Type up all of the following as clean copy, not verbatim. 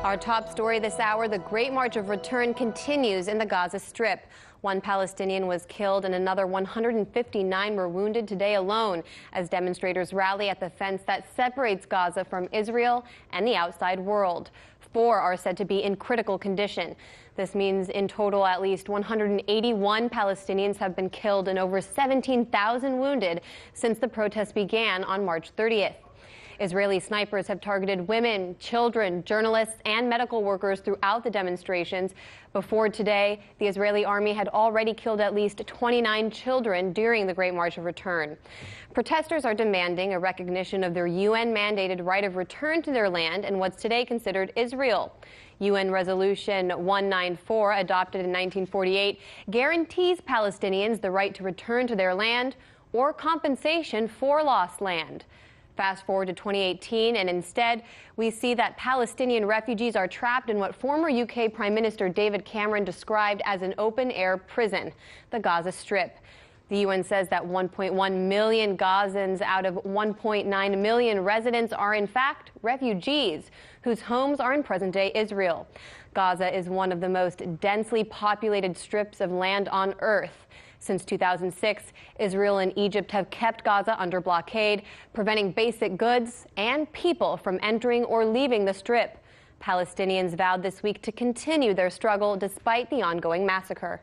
Our top story this hour, the Great March of Return continues in the Gaza Strip. One Palestinian was killed and another 159 were wounded today alone as demonstrators rally at the fence that separates Gaza from Israel and the outside world. 4 are said to be in critical condition. This means in total at least 181 Palestinians have been killed and over 17,000 wounded since the protests began on March 30th. Israeli snipers have targeted women, children, journalists, and medical workers throughout the demonstrations. Before today, the Israeli army had already killed at least 29 children during the Great March of Return. Protesters are demanding a recognition of their UN-mandated right of return to their land and what's today considered Israel. UN Resolution 194, adopted in 1948, guarantees Palestinians the right to return to their land or compensation for lost land. Fast forward to 2018, and instead, we see that Palestinian refugees are trapped in what former UK Prime Minister David Cameron described as an open-air prison, the Gaza Strip. The UN says that 1.1 million Gazans out of 1.9 million residents are in fact refugees whose homes are in present-day Israel. Gaza is one of the most densely populated strips of land on Earth. Since 2006, Israel and Egypt have kept Gaza under blockade, preventing basic goods and people from entering or leaving the Strip. Palestinians vowed this week to continue their struggle despite the ongoing massacre.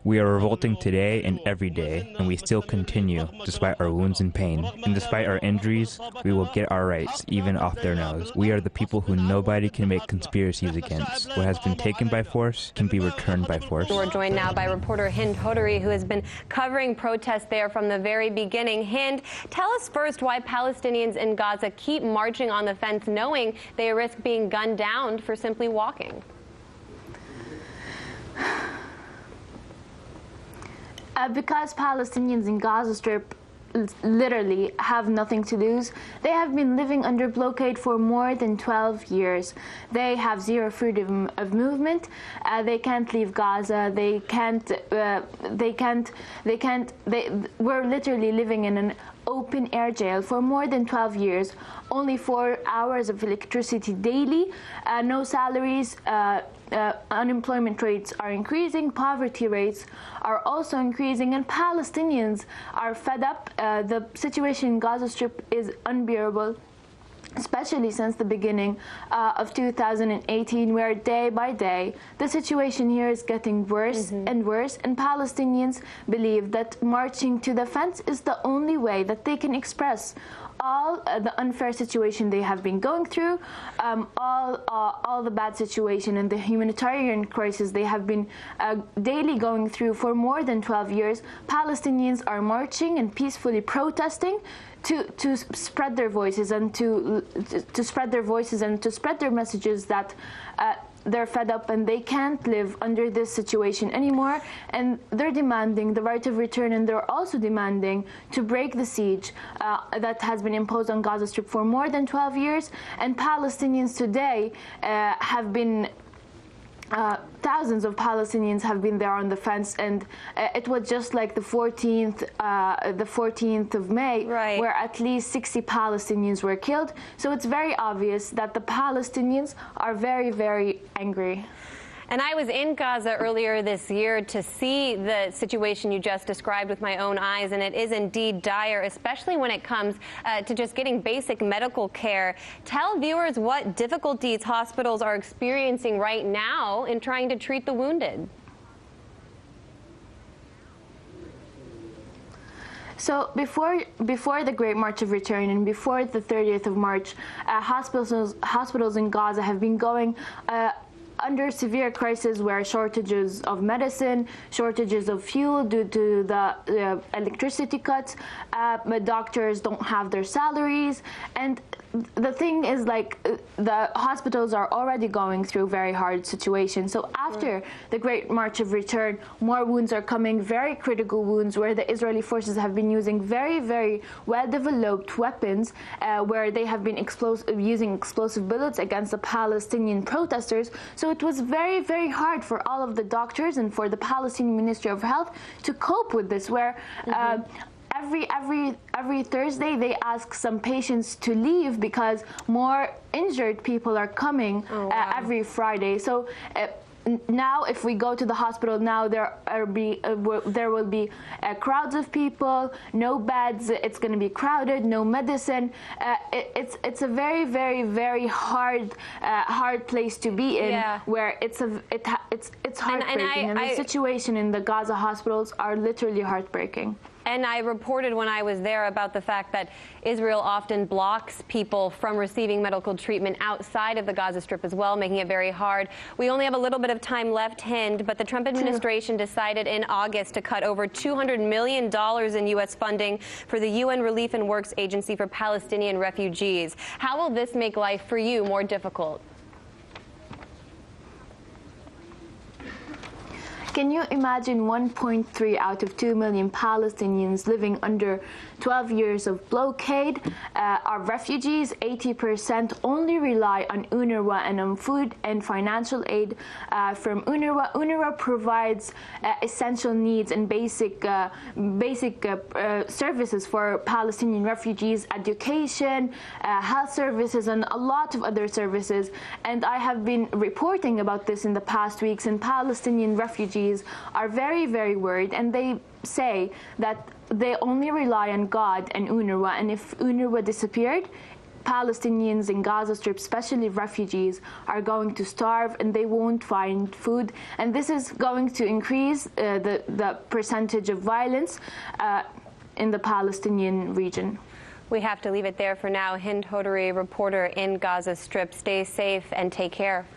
We are revolting today and every day, and we still continue, despite our wounds and pain. And despite our injuries, we will get our rights, even off their nose. We are the people who nobody can make conspiracies against. What has been taken by force can be returned by force. We're joined now by reporter Hind Hodari, who has been covering protests there from the very beginning. Hind, tell us first why Palestinians in Gaza keep marching on the fence, knowing they risk being gunned down for simply walking. Because Palestinians in Gaza Strip literally have nothing to lose. They have been living under blockade for more than 12 years. They have zero freedom of movement. They can't leave Gaza. We're literally living in an open air jail for more than 12 years. Only 4 hours of electricity daily, no salaries. Unemployment rates are increasing, poverty rates are also increasing, and Palestinians are fed up. The situation in Gaza Strip is unbearable, especially since the beginning of 2018, where day by day the situation here is getting worse and worse, and Palestinians believe that marching to the fence is the only way that they can express all the unfair situation they have been going through, all the bad situation and the humanitarian crisis they have been daily going through for more than 12 years. Palestinians are marching and peacefully protesting to spread their voices and to spread their messages that they're fed up and they can't live under this situation anymore, and they're demanding the right of return, and they're also demanding to break the siege that has been imposed on Gaza Strip for more than 12 years. And Palestinians today have been thousands of Palestinians have been there on the fence, and it was just like the 14th of May, right, where at least 60 Palestinians were killed. So it's very obvious that the Palestinians are very, very angry. And I was in Gaza earlier this year to see the situation you just described with my own eyes, and it is indeed dire, especially when it comes to just getting basic medical care. Tell viewers what difficulties hospitals are experiencing right now in trying to treat the wounded. So before the Great March of Return and before the 30th of March, hospitals in Gaza have been going under severe crisis, where shortages of medicine, shortages of fuel due to the electricity cuts, doctors don't have their salaries, and the thing is, like, the hospitals are already going through very hard situations. So after the Great March of Return, more wounds are coming, very critical wounds, where the Israeli forces have been using very, very well-developed weapons, where they have been using explosive bullets against the Palestinian protesters. So it was very, very hard for all of the doctors and for the Palestinian Ministry of Health to cope with this, where every Thursday they ask some patients to leave because more injured people are coming every Friday. So now if we go to the hospital now, there will be crowds of people, no beds, it's going to be crowded, no medicine. It's a very, very, very hard place to be in, where it's heartbreaking, and the situation in the Gaza hospitals are literally heartbreaking. And I reported when I was there about the fact that Israel often blocks people from receiving medical treatment outside of the Gaza Strip as well, making it very hard. We only have a little bit of time left, Hind, but the Trump administration decided in August to cut over $200 million in U.S. funding for the UN Relief and Works Agency for Palestinian refugees. How will this make life for you more difficult? Can you imagine 1.3 out of 2 million Palestinians living under 12 years of blockade are refugees? 80% only rely on UNRWA and on food and financial aid from UNRWA. UNRWA provides essential needs and basic services for Palestinian refugees, education, health services, and a lot of other services. And I have been reporting about this in the past weeks, and Palestinian refugees are very, very worried, and they say that they only rely on God and UNRWA, and if UNRWA disappeared, Palestinians in Gaza Strip, especially refugees, are going to starve and they won't find food, and this is going to increase the percentage of violence in the Palestinian region. We have to leave it there for now. Hind Hodari, reporter in Gaza Strip. Stay safe and take care.